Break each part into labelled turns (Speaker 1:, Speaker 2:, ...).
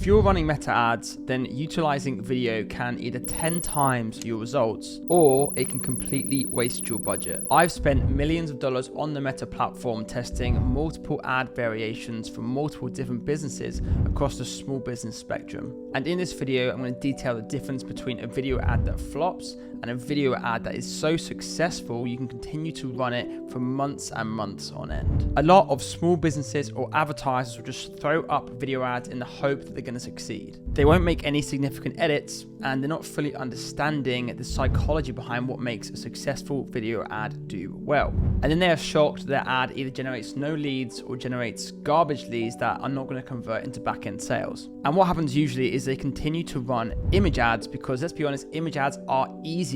Speaker 1: If you're running meta ads, then utilizing video can either 10 times your results or it can completely waste your budget. I've spent millions of dollars on the Meta platform testing multiple ad variations from multiple different businesses across the small business spectrum. And in this video, I'm going to detail the difference between a video ad that flops and a video ad that is so successful you can continue to run it for months and months on end. A lot of small businesses or advertisers will just throw up video ads in the hope that they're going to succeed. They won't make any significant edits and they're not fully understanding the psychology behind what makes a successful video ad do well. And then they are shocked their ad either generates no leads or generates garbage leads that are not going to convert into back-end sales. And what happens usually is they continue to run image ads because, let's be honest, image ads are easier.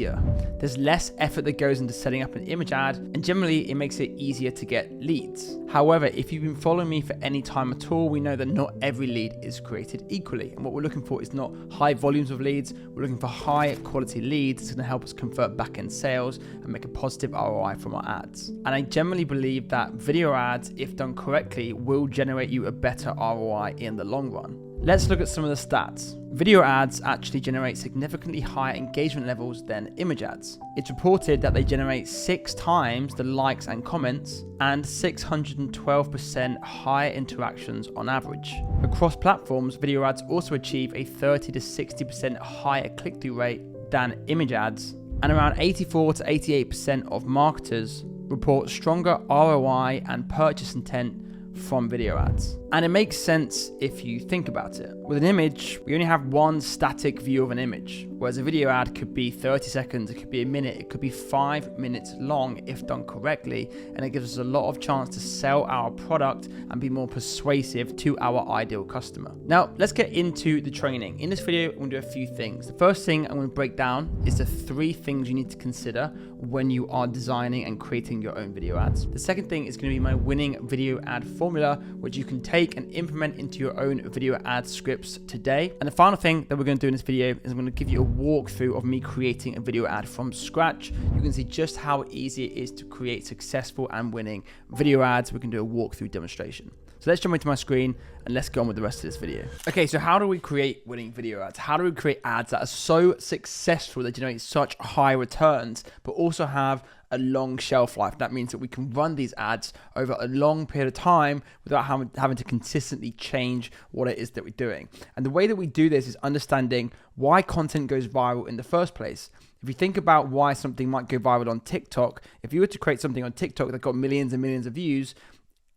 Speaker 1: There's less effort that goes into setting up an image ad, and generally it makes it easier to get leads. However, if you've been following me for any time at all, we know that not every lead is created equally. And what we're looking for is not high volumes of leads, we're looking for high quality leads that's going to help us convert back-end sales and make a positive ROI from our ads. And I generally believe that video ads, if done correctly, will generate you a better ROI in the long run. Let's look at some of the stats. Video ads actually generate significantly higher engagement levels than image ads. It's reported that they generate 6 times the likes and comments and 612% higher interactions on average. Across platforms, video ads also achieve a 30 to 60% higher click-through rate than image ads, and around 84 to 88% of marketers report stronger ROI and purchase intent from video ads. And it makes sense if you think about it. With an image, we only have one static view of an image, whereas a video ad could be 30 seconds, it could be a minute, it could be 5 minutes long if done correctly, and it gives us a lot of chance to sell our product and be more persuasive to our ideal customer. Now, let's get into the training. In this video, I'm going to do a few things. The first thing I'm going to break down is the 3 things you need to consider when you are designing and creating your own video ads. The second thing is going to be my winning video ad formula, which you can take and implement into your own video ad scripts today. And the final thing that we're going to do in this video is I'm going to give you a walkthrough of me creating a video ad from scratch. You can see just how easy it is to create successful and winning video ads. We can do a walkthrough demonstration. So let's jump into my screen and let's go on with the rest of this video. Okay, so how do we create winning video ads? How do we create ads that are so successful that generate such high returns, but also have a long shelf life? That means that we can run these ads over a long period of time without having to consistently change what it is that we're doing. And the way that we do this is understanding why content goes viral in the first place. If you think about why something might go viral on TikTok, if you were to create something on TikTok that got millions and millions of views,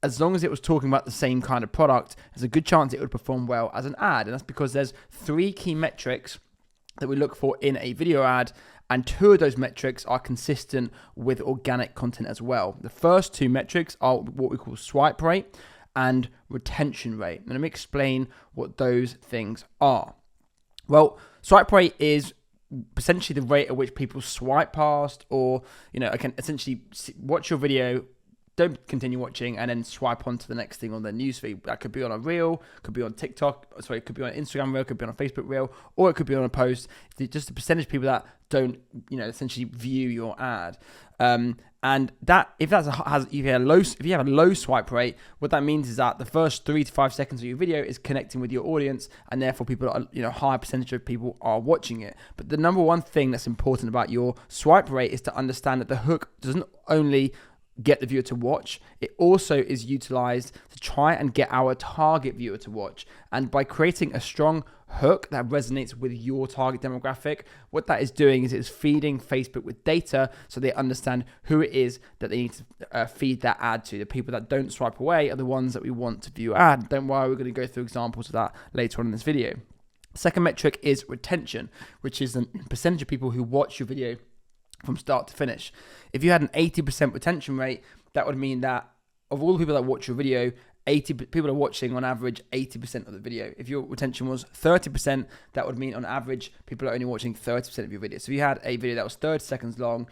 Speaker 1: as long as it was talking about the same kind of product, there's a good chance it would perform well as an ad. And that's because there's 3 key metrics that we look for in a video ad, and 2 of those metrics are consistent with organic content as well. The first 2 metrics are what we call swipe rate and retention rate. And let me explain what those things are. Well, swipe rate is essentially the rate at which people swipe past, or, I can essentially watch your video, don't continue watching, and then swipe on to the next thing on their newsfeed. That could be on a reel, could be on TikTok, it could be on an Instagram reel, could be on a Facebook reel, or it could be on a post. It's just a percentage of people that don't, essentially view your ad. And that if you have a low swipe rate, what that means is that the first 3 to 5 seconds of your video is connecting with your audience, and therefore higher percentage of people are watching it. But the number one thing that's important about your swipe rate is to understand that the hook doesn't only get the viewer to watch, it also is utilized to try and get our target viewer to watch. And by creating a strong hook that resonates with your target demographic, what that is doing is it's feeding Facebook with data so they understand who it is that they need to feed that ad to. The people that don't swipe away are the ones that we want to view ad. Don't worry, we're going to go through examples of that later on in this video. Second metric is retention, which is the percentage of people who watch your video from start to finish. If you had an 80% retention rate, that would mean that of all the people that watch your video, 80 people are watching on average 80% of the video. If your retention was 30%, that would mean on average people are only watching 30% of your video. So if you had a video that was 30 seconds long,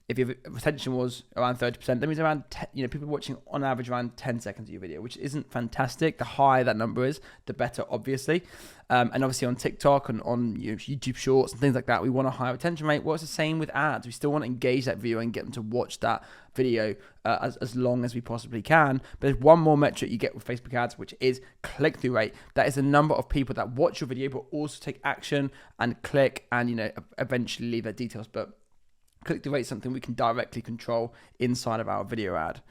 Speaker 1: if your retention was around 30%, that means around people watching on average around 10 seconds of your video, which isn't fantastic. The higher that number is, the better, obviously. And obviously on TikTok and on YouTube Shorts and things like that, we want a higher retention rate. Well, it's the same with ads. We still want to engage that viewer and get them to watch that video as long as we possibly can. But there's one more metric you get with Facebook ads, which is click-through rate. That is the number of people that watch your video but also take action and click and eventually leave their details. But click-through rate is something we can directly control inside of our video ad.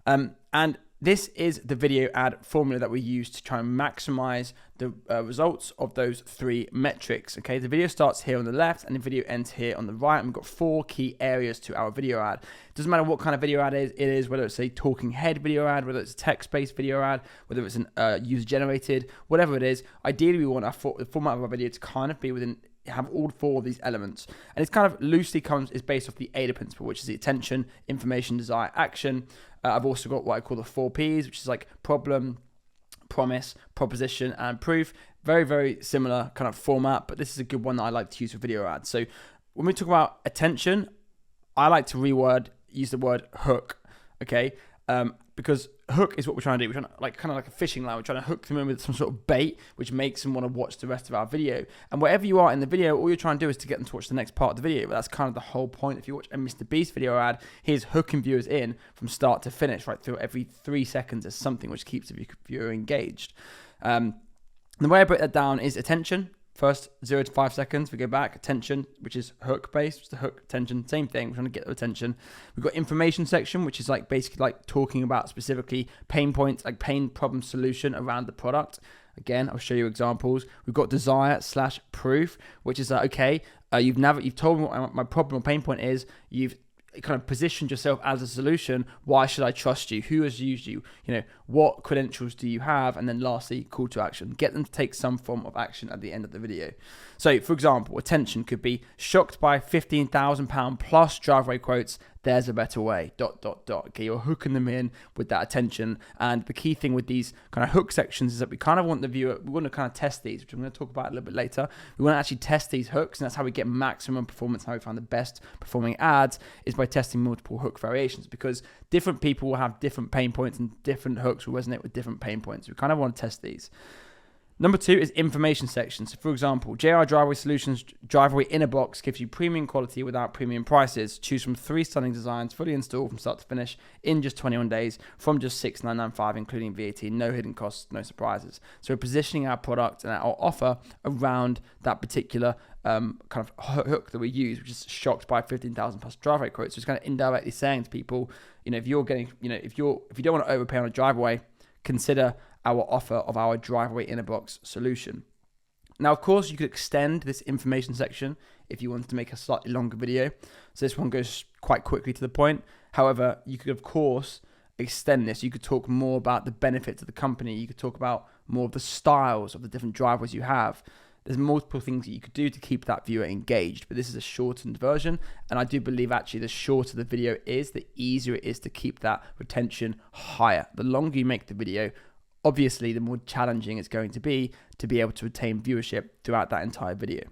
Speaker 1: And this is the video ad formula that we use to try and maximize the results of those 3 metrics. Okay, the video starts here on the left and the video ends here on the right. And we've got 4 key areas to our video ad. It doesn't matter what kind of video ad it is, whether it's a talking head video ad, whether it's a text-based video ad, whether it's an user-generated, whatever it is. Ideally, we want the format of our video to kind of be have all 4 of these elements. And it's kind of loosely is based off the AIDA principle, which is the attention, information, desire, action. I've also got what I call the 4 Ps, which is like problem, promise, proposition, and proof. Very, very similar kind of format, but this is a good one that I like to use for video ads. So when we talk about attention, I like to use the word hook, okay? Because hook is what we're trying to do. We're trying to kind of like a fishing line. We're trying to hook them in with some sort of bait, which makes them want to watch the rest of our video. And wherever you are in the video, all you're trying to do is to get them to watch the next part of the video. But that's kind of the whole point. If you watch a Mr. Beast video ad, he's hooking viewers in from start to finish, right through every 3 seconds. There's something which keeps the viewer engaged. The way I break that down is attention. First 0 to 5 seconds, we go back, attention, which is hook based, just the hook, attention, same thing, we're trying to get the attention. We've got information section, which is like basically like talking about specifically pain points, like pain problem solution around the product. Again, I'll show you examples. We've got desire/proof, which is okay, you've told me what my problem or pain point is, you've kind of positioned yourself as a solution. Why should I trust you? Who has used you? What credentials do you have? And then lastly, call to action. Get them to take some form of action at the end of the video. So for example, attention could be shocked by £15,000 plus driveway quotes. There's a better way, ... Okay, you're hooking them in with that attention. And the key thing with these kind of hook sections is that we kind of want the viewer, we want to kind of test these, which I'm going to talk about a little bit later. We want to actually test these hooks, and that's how we get maximum performance, how we find the best performing ads, is by testing multiple hook variations, because different people will have different pain points and different hooks will resonate with different pain points. We kind of want to test these. Number 2 is information section. So for example, JR Driveway Solutions Driveway Inner Box gives you premium quality without premium prices. Choose from 3 stunning designs, fully installed from start to finish in just 21 days from just $6,995, including VAT, no hidden costs, no surprises. So we're positioning our product and our offer around that particular kind of hook that we use, which is shocked by 15,000 plus driveway quotes. So it's kind of indirectly saying to people, if you're getting, if you don't want to overpay on a driveway, consider our offer of our driveway inner box solution. Now, of course, you could extend this information section if you wanted to make a slightly longer video. So this one goes quite quickly to the point. However, you could, of course, extend this. You could talk more about the benefits of the company. You could talk about more of the styles of the different driveways you have. There's multiple things that you could do to keep that viewer engaged, but this is a shortened version. And I do believe actually the shorter the video is, the easier it is to keep that retention higher. The longer you make the video, obviously, the more challenging it's going to be able to retain viewership throughout that entire video.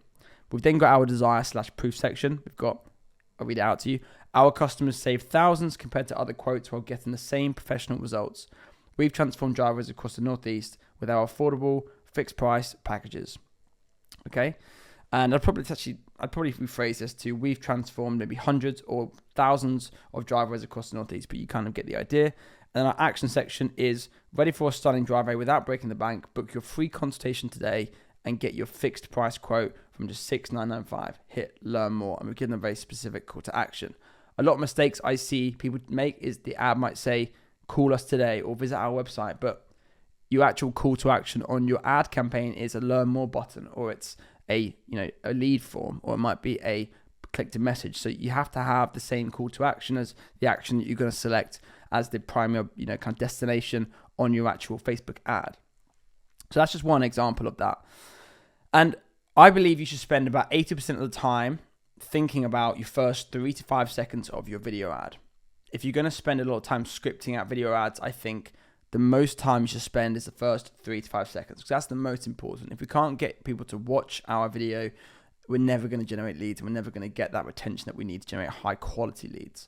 Speaker 1: We've then got our desire/proof section. I'll read it out to you. Our customers save thousands compared to other quotes while getting the same professional results. We've transformed drivers across the Northeast with our affordable fixed price packages. Okay. And I'd probably rephrase this to, we've transformed maybe hundreds or thousands of driveways across the Northeast, but you kind of get the idea. And our action section is ready for a stunning driveway without breaking the bank. Book your free consultation today and get your fixed price quote from just $6,995. Hit learn more, and we give them a very specific call to action. A lot of mistakes I see people make is the ad might say, call us today or visit our website, but your actual call to action on your ad campaign is a learn more button, or it's a lead form, or it might be a click to message. So you have to have the same call to action as the action that you're going to select as the primary kind of destination on your actual Facebook ad. So that's just one example of that. And I believe you should spend about 80% of the time thinking about your first 3 to 5 seconds of your video ad. If you're going to spend a lot of time scripting out video ads, I think the most time you should spend is the first 3 to 5 seconds, because that's the most important. If we can't get people to watch our video, we're never going to generate leads, and we're never going to get that retention that we need to generate high quality leads.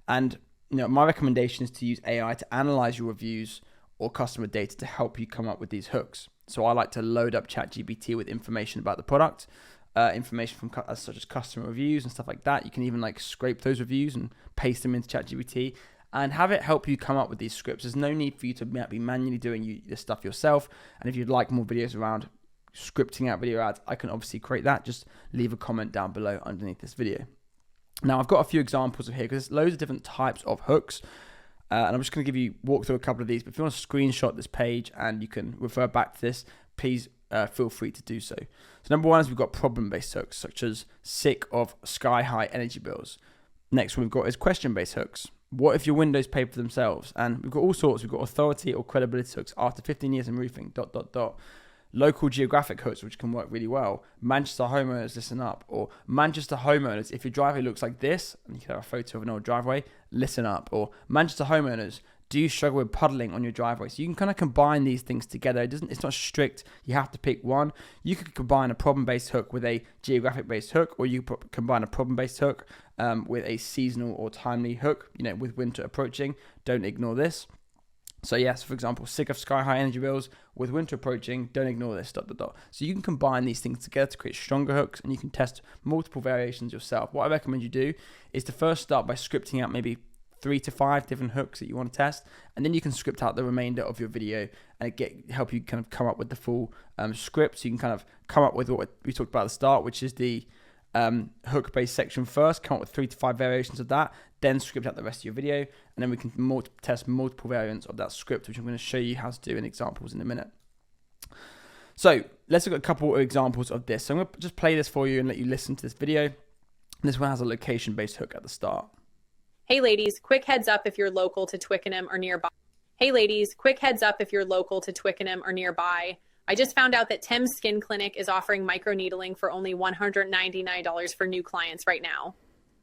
Speaker 1: And my recommendation is to use AI to analyze your reviews or customer data to help you come up with these hooks. So I like to load up ChatGPT with information about the product. information from such as customer reviews and stuff like that. You can even like scrape those reviews and paste them into ChatGPT and have it help you come up with these scripts. There's no need for you to be manually doing this stuff yourself. And if you'd like more videos around scripting out video ads, I can obviously create that. Just leave a comment down below underneath this video. Now I've got a few examples of here because there's loads of different types of hooks. And I'm just going to walk through a couple of these. But if you want to screenshot this page and you can refer back to this, please feel free to do so. So number one is we've got problem-based hooks, such as sick of sky-high energy bills. Next one we've got is question-based hooks. What if your windows pay for themselves? And we've got all sorts. We've got authority or credibility hooks. After 15 years in roofing, ... Local geographic hooks, which can work really well. Manchester homeowners, listen up. Or Manchester homeowners, if your driveway looks like this, and you can have a photo of an old driveway, listen up. Or Manchester homeowners, do you struggle with puddling on your driveway? So you can kind of combine these things together. It's not strict. You have to pick one. You could combine a problem-based hook with a geographic-based hook, or you combine a problem-based hook with a seasonal or timely hook, with winter approaching. Don't ignore this. So yes, for example, sick of sky-high energy bills, with winter approaching, don't ignore this, ... So you can combine these things together to create stronger hooks, and you can test multiple variations yourself. What I recommend you do is to first start by scripting out maybe 3 to 5 different hooks that you want to test, and then you can script out the remainder of your video and help you kind of come up with the full script. So you can kind of come up with what we talked about at the start, which is the hook-based section first, come up with 3 to 5 variations of that, then script out the rest of your video, and then we can test multiple variants of that script, which I'm going to show you how to do in examples in a minute. So let's look at a couple of examples of this. So I'm going to just play this for you and let you listen to this video. This one has a location-based hook at the start.
Speaker 2: Hey ladies, quick heads up if you're local to Twickenham or nearby. Hey ladies, quick heads up if you're local to Twickenham or nearby. I just found out that Tim's Skin Clinic is offering microneedling for only $199 for new clients right now.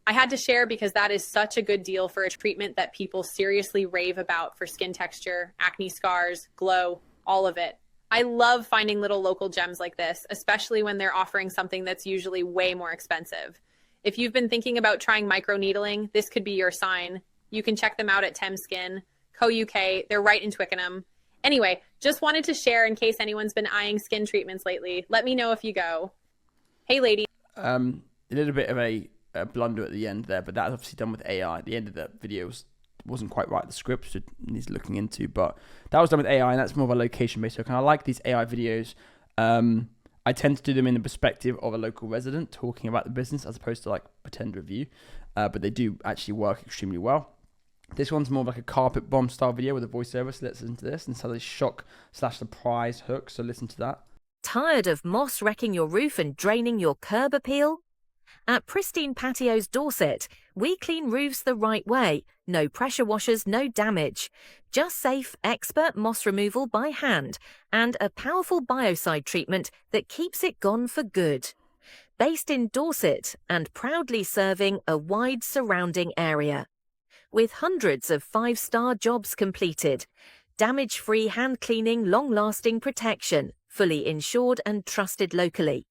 Speaker 2: I had to share because that is such a good deal for a treatment that people seriously rave about for skin texture, acne scars, glow, all of it. I love finding little local gems like this, especially when they're offering something that's usually way more expensive. If you've been thinking about trying microneedling, this could be your sign. You can check them out at Thames Skin, Co.UK. They're right in Twickenham. Anyway, just wanted to share in case anyone's been eyeing skin treatments lately. Let me know if you go. Hey, lady.
Speaker 1: A little bit of a blunder at the end there, but that's obviously done with AI. At the end of the video wasn't quite right. The script needs looking into, but that was done with AI, and that's more of a location-based hook. And I like these AI videos. I tend to do them in the perspective of a local resident talking about the business as opposed to like pretend review, but they do actually work extremely well. This one's more like a carpet bomb style video with a voiceover, so let's listen to this. And so there's shock/surprise hook, so listen to that.
Speaker 3: Tired of moss wrecking your roof and draining your curb appeal? At Pristine Patios Dorset, we clean roofs the right way. No pressure washers, no damage. Just safe, expert moss removal by hand and a powerful biocide treatment that keeps it gone for good. Based in Dorset and proudly serving a wide surrounding area. With hundreds of 5-star jobs completed, damage-free hand cleaning, long-lasting protection, fully insured and trusted locally.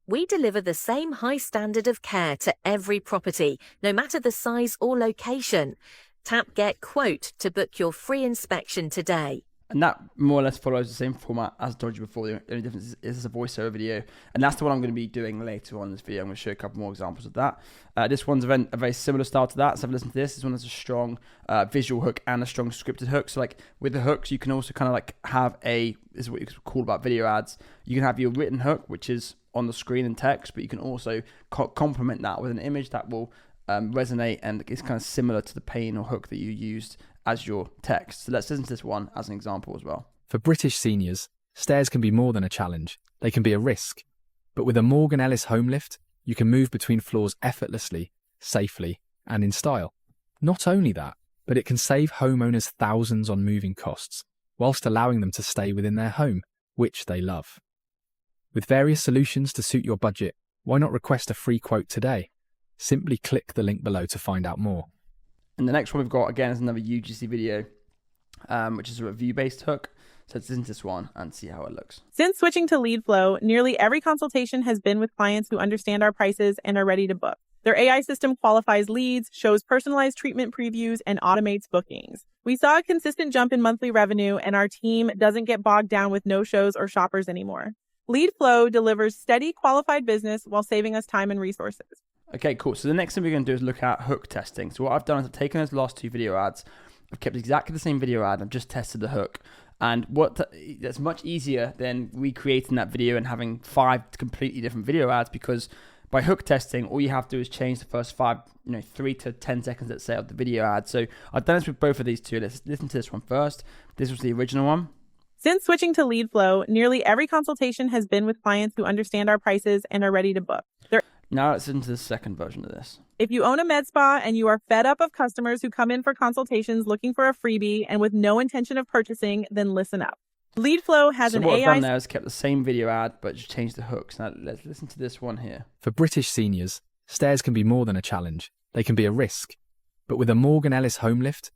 Speaker 3: We deliver the same high standard of care to every property, no matter the size or location. Tap Get Quote to book your free inspection today.
Speaker 1: And that more or less follows the same format as I told you before. The only difference is it's a voiceover video. And that's the one I'm going to be doing later on in this video. I'm going to show you a couple more examples of that. This one's a very similar style to that. So have a listen to this. This one has a strong visual hook and a strong scripted hook. So like with the hooks, you can also kind of like have this is what you call about video ads. You can have your written hook, which is on the screen in text, but you can also complement that with an image that will resonate and is kind of similar to the pane or hook that you used as your text. So let's listen to this one as an example as well.
Speaker 4: For British seniors, stairs can be more than a challenge. They can be a risk. But with a Morgan Ellis home lift, you can move between floors effortlessly, safely, and in style. Not only that, but it can save homeowners thousands on moving costs, whilst allowing them to stay within their home, which they love. With various solutions to suit your budget, why not request a free quote today? Simply click the link below to find out more.
Speaker 1: And the next one we've got, again, is another UGC video, which is a review-based hook. So let's listen to this one and see how it looks.
Speaker 5: Since switching to LeadFlow, nearly every consultation has been with clients who understand our prices and are ready to book. Their AI system qualifies leads, shows personalized treatment previews, and automates bookings. We saw a consistent jump in monthly revenue, and our team doesn't get bogged down with no-shows or shoppers anymore. LeadFlow delivers steady, qualified business while saving us time and resources.
Speaker 1: Okay, cool. So the next thing we're going to do is look at hook testing. So what I've done is I've taken those last two video ads, I've kept exactly the same video ad, I've just tested the hook. And that's much easier than recreating that video and having 5 completely different video ads, because by hook testing, all you have to do is change the first 3 to 10 seconds, let's say, of the video ad. So I've done this with both of these two. Let's listen to this one first. This was the original one.
Speaker 5: Since switching to LeadFlow, nearly every consultation has been with clients who understand our prices and are ready to book.
Speaker 1: Now let's listen to the second version of this.
Speaker 5: If you own a med spa and you are fed up of customers who come in for consultations looking for a freebie and with no intention of purchasing, then listen up. LeadFlow has an
Speaker 1: So what I've
Speaker 5: AI...
Speaker 1: done there is kept the same video ad, but just changed the hooks. Now let's listen to this one here.
Speaker 4: For British seniors, stairs can be more than a challenge. They can be a risk. But with a Morgan Ellis home lift,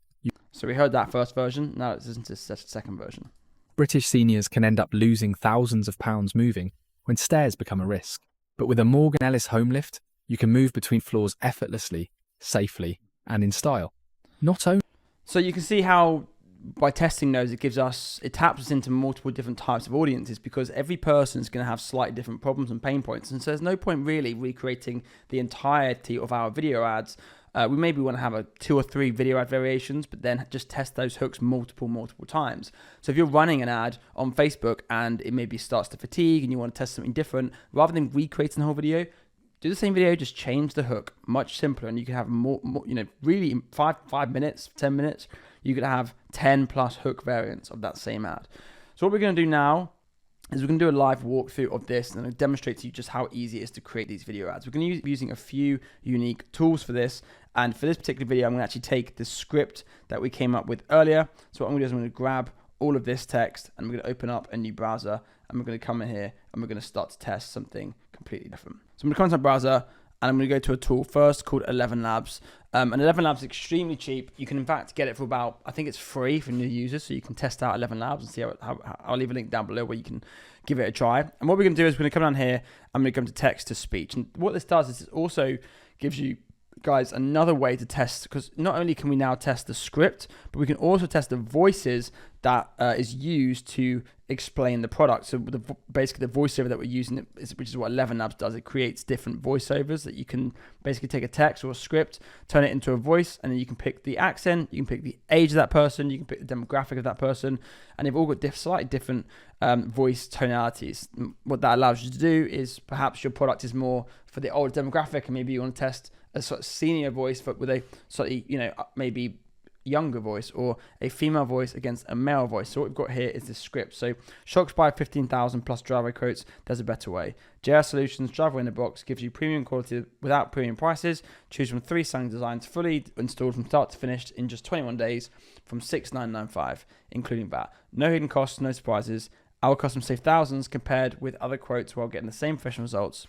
Speaker 1: So we heard that first version. Now let's listen to the second version.
Speaker 4: British seniors can end up losing thousands of pounds moving when stairs become a risk. But with a Morgan Ellis home lift, you can move between floors effortlessly, safely, and in style. Not only...
Speaker 1: So you can see how by testing those, it taps us into multiple different types of audiences, because every person is going to have slightly different problems and pain points. And so there's no point really recreating the entirety of our video ads. We maybe want to have 2 or 3 video ad variations, but then just test those hooks multiple times. So if you're running an ad on Facebook and it maybe starts to fatigue and you want to test something different, rather than recreating the whole video, do the same video, just change the hook. Much simpler, and you can have more really 5 minutes, 10 minutes, you could have 10 plus hook variants of that same ad. So what we're going to do now is we're going to do a live walkthrough of this, and I'll demonstrate to you just how easy it is to create these video ads. We're going to be using a few unique tools for this, and for this particular video, I'm going to actually take the script that we came up with earlier. So what I'm going to do is I'm going to grab all of this text, and we're going to open up a new browser, and we're going to come in here, and we're going to start to test something completely different. So I'm going to come to my browser, and I'm going to go to a tool first called ElevenLabs. And ElevenLabs is extremely cheap. You can in fact get it for about, I think it's free for new users, so you can test out ElevenLabs and see how I'll leave a link down below where you can give it a try. And what we're going to do is we're going to come down here, I'm going to come to text to speech. And what this does is it also gives you guys another way to test, because not only can we now test the script, but we can also test the voices that is used to explain the product. So basically the voiceover that we're using, which is what ElevenLabs does, it creates different voiceovers that you can basically take a text or a script, turn it into a voice, and then you can pick the accent, you can pick the age of that person, you can pick the demographic of that person, and they've all got slightly different voice tonalities. What that allows you to do is perhaps your product is more for the older demographic, and maybe you want to test a sort of senior voice with a slightly, maybe younger voice, or a female voice against a male voice. So what we've got here is this script. So shocked by 15,000 plus driveway quotes, there's a better way. JR Solutions driveway in a box gives you premium quality without premium prices. Choose from 3 stunning designs fully installed from start to finish in just 21 days from $6,995, including VAT. No hidden costs, no surprises. Our customers save thousands compared with other quotes while getting the same professional results.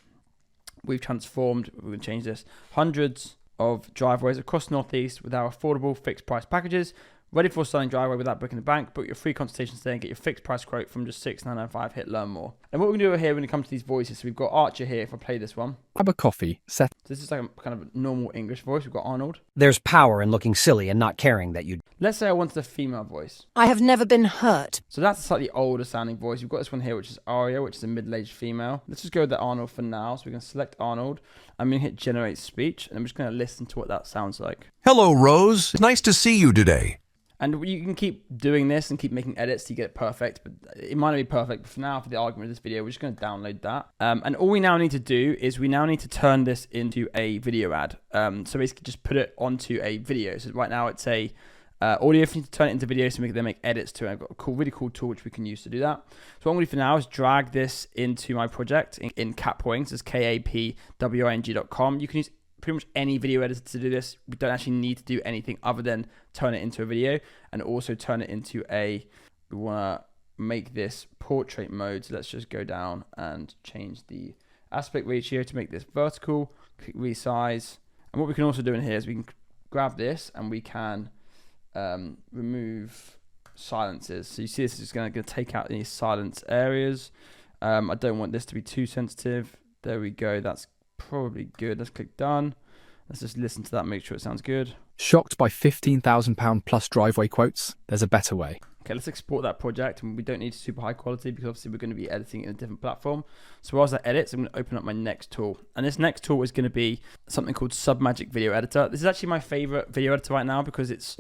Speaker 1: We're going to change this, hundreds of driveways across Northeast with our affordable fixed price packages. Ready for selling driveway without booking the bank. Book your free consultation today and get your fixed price quote from just $6,995. Hit learn more. And what we're going to do here when it comes to these voices, so we've got Archer here. If I play this one,
Speaker 4: Grab a coffee, set...
Speaker 1: So this is like a kind of normal English voice. We've got Arnold.
Speaker 6: There's power in looking silly and not caring that you...
Speaker 1: Let's say I wanted a female voice.
Speaker 7: I have never been hurt.
Speaker 1: So that's a slightly older sounding voice. We've got this one here, which is Aria, which is a middle-aged female. Let's just go with the Arnold for now. So we're going to select Arnold. I'm going to hit generate speech, and I'm just going to listen to what that sounds like.
Speaker 8: Hello, Rose. Nice to see you today.
Speaker 1: And you can keep doing this and keep making edits to get it perfect, but it might not be perfect. But for now, for the argument of this video, we're just going to download that. And all we now need to do is we now need to turn this into a video ad. So basically just put it onto a video. So right now it's a audio. If you need to turn it into video, so we can then make edits to it. I've got a really cool tool which we can use to do that. So what I'm going to do for now is drag this into my project in KapWing. So it's KapWing.com. You can use pretty much any video editor to do this. We don't actually need to do anything other than turn it into a video, and also turn it into we want to make this portrait mode. So let's just go down and change the aspect ratio to make this vertical, click resize. And what we can also do in here is we can grab this and we can remove silences. So you see this is going to take out these silence areas. I don't want this to be too sensitive. There we go. That's probably good. Let's click done. Let's just listen to that, make sure it sounds good.
Speaker 4: Shocked by £15,000 plus driveway quotes? There's a better way.
Speaker 1: Okay, let's export that project, and we don't need super high quality because obviously we're going to be editing it in a different platform. So whilst that edits, I'm going to open up my next tool. And this next tool is going to be something called Submagic Video Editor. This is actually my favorite video editor right now because it's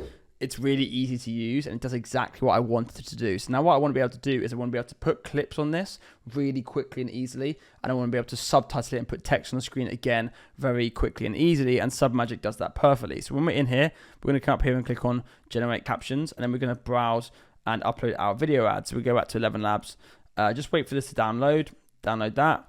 Speaker 1: really easy to use and it does exactly what I wanted it to do. So now what I want to be able to do is I want to be able to put clips on this really quickly and easily, and I want to be able to subtitle it and put text on the screen again very quickly and easily, and Submagic does that perfectly. So when we're in here, we're going to come up here and click on Generate Captions, and then we're going to browse and upload our video ad. So we go back to ElevenLabs, just wait for this to download that,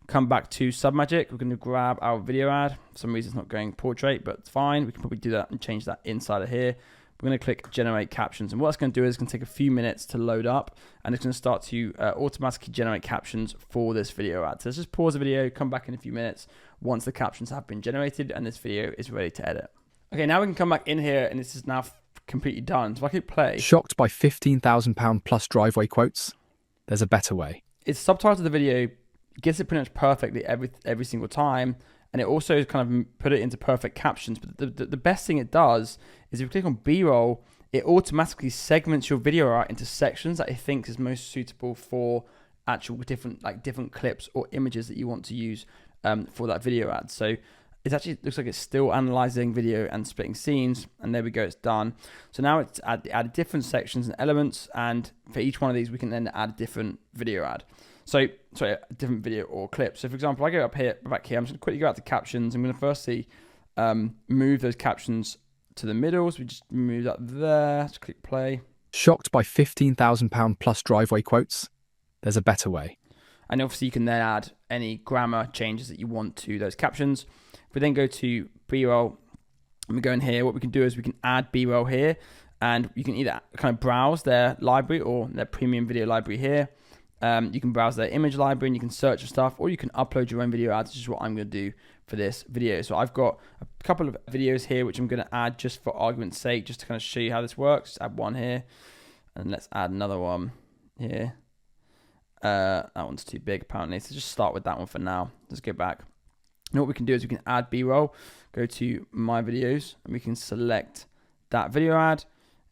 Speaker 1: come back to Submagic, we're going to grab our video ad. For some reason it's not going portrait, but it's fine. We can probably do that and change that inside of here. We're going to click Generate Captions, and what it's going to do is it's going to take a few minutes to load up, and it's going to start to automatically generate captions for this video ad. So let's just pause the video, come back in a few minutes once the captions have been generated and this video is ready to edit. Okay, now we can come back in here and this is now completely done. So if I click play.
Speaker 4: Shocked by £15,000 plus driveway quotes? There's a better way.
Speaker 1: It's subtitled the video, gets it pretty much perfectly every single time, and it also kind of put it into perfect captions. But the best thing it does is if you click on B-roll, it automatically segments your video out into sections that it thinks is most suitable for actual different clips or images that you want to use for that video ad. So it actually looks like it's still analyzing video and splitting scenes, and there we go, it's done. So now it's added different sections and elements, and for each one of these we can then add a different video ad. So, sorry, a different video or clip. So for example, I go back here, I'm just gonna quickly go out to captions. I'm gonna firstly move those captions to the middle. So we just move that there, just click play.
Speaker 4: Shocked by £15,000 plus driveway quotes? There's a better way.
Speaker 1: And obviously you can then add any grammar changes that you want to those captions. If we then go to B-roll, and we go in here, what we can do is we can add B-roll here, and you can either kind of browse their library or their premium video library here. You can browse their image library and you can search for stuff, or you can upload your own video ads, which is what I'm going to do for this video. So I've got a couple of videos here which I'm going to add just for argument's sake, just to kind of show you how this works. Just add one here, and let's add another one here. That one's too big apparently, so just start with that one for now. Let's go back. And what we can do is we can add B-roll, go to my videos, and we can select that video ad.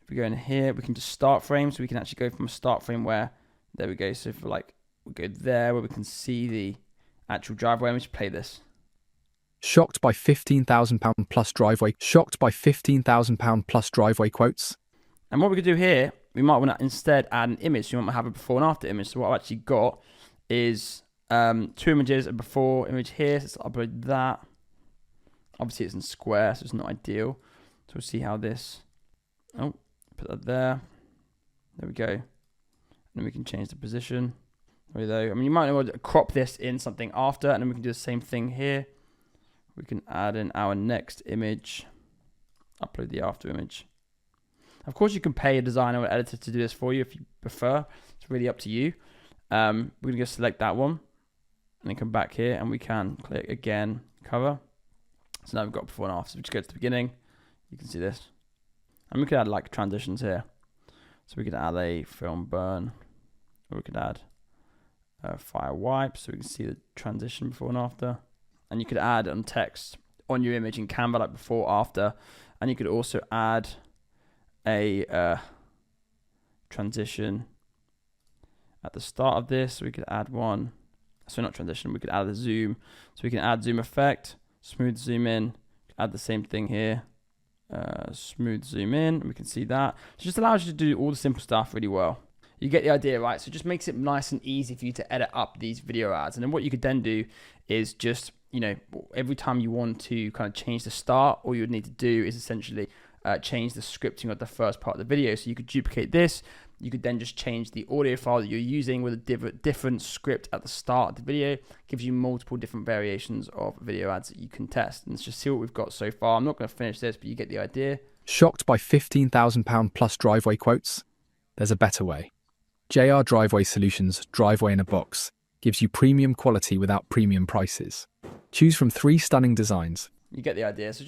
Speaker 1: If we go in here, we can just start frame, so we can actually go from a start frame where, there we go. So if we go there where we can see the actual driveway, and we just play this.
Speaker 4: Shocked by £15,000 plus driveway. Shocked by £15,000 plus driveway quotes?
Speaker 1: And what we could do here, we might want to instead add an image. So you might have a before and after image. So what I've actually got is 2 images, a before image here. So let's upload that. Obviously it's in square, so it's not ideal. So we'll see how this, put that there. There we go. And then we can change the position. There we go. I mean, you might want to crop this in something after, and then we can do the same thing here. We can add in our next image, upload the after image. Of course, you can pay a designer or editor to do this for you if you prefer. It's really up to you. We're going to go select that one, and then come back here, and we can click again, cover. So now we've got before and after. So we just go to the beginning. You can see this. And we could add like transitions here. So we could add a film burn, or we could add a fire wipe, so we can see the transition before and after. And you could add text on your image in Canva, like before, after. And you could also add a transition at the start of this. So we could add one, so not transition, we could add a zoom. So we can add zoom effect, smooth zoom in, add the same thing here. Smooth zoom in, and we can see that. So it just allows you to do all the simple stuff really well. You get the idea, right? So it just makes it nice and easy for you to edit up these video ads. And then what you could then do is just, every time you want to kind of change the start, all you would need to do is essentially change the scripting of the first part of the video. So you could duplicate this. You could then just change the audio file that you're using with a different script at the start of the video. Gives you multiple different variations of video ads that you can test. And let's just see what we've got so far. I'm not going to finish this, but you get the idea.
Speaker 4: Shocked by £15,000 plus driveway quotes? There's a better way. JR Driveway Solutions Driveway in a Box gives you premium quality without premium prices. Choose from 3 stunning designs.
Speaker 1: You get the idea. So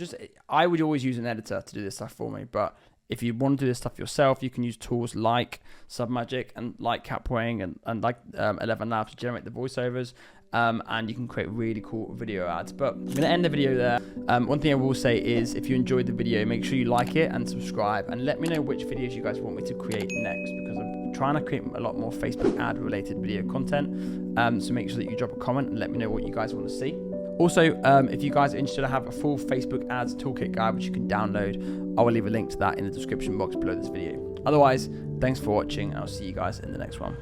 Speaker 1: I would always use an editor to do this stuff for me, but If you want to do this stuff yourself, you can use tools like Submagic and like KapWing and like ElevenLabs to generate the voiceovers. And you can create really cool video ads. But I'm going to end the video there. One thing I will say is if you enjoyed the video, make sure you like it and subscribe, and let me know which videos you guys want me to create next, because I'm trying to create a lot more Facebook ad related video content. So make sure that you drop a comment and let me know what you guys want to see. Also, if you guys are interested, I have a full Facebook ads toolkit guide which you can download. I will leave a link to that in the description box below this video. Otherwise, thanks for watching, and I'll see you guys in the next one.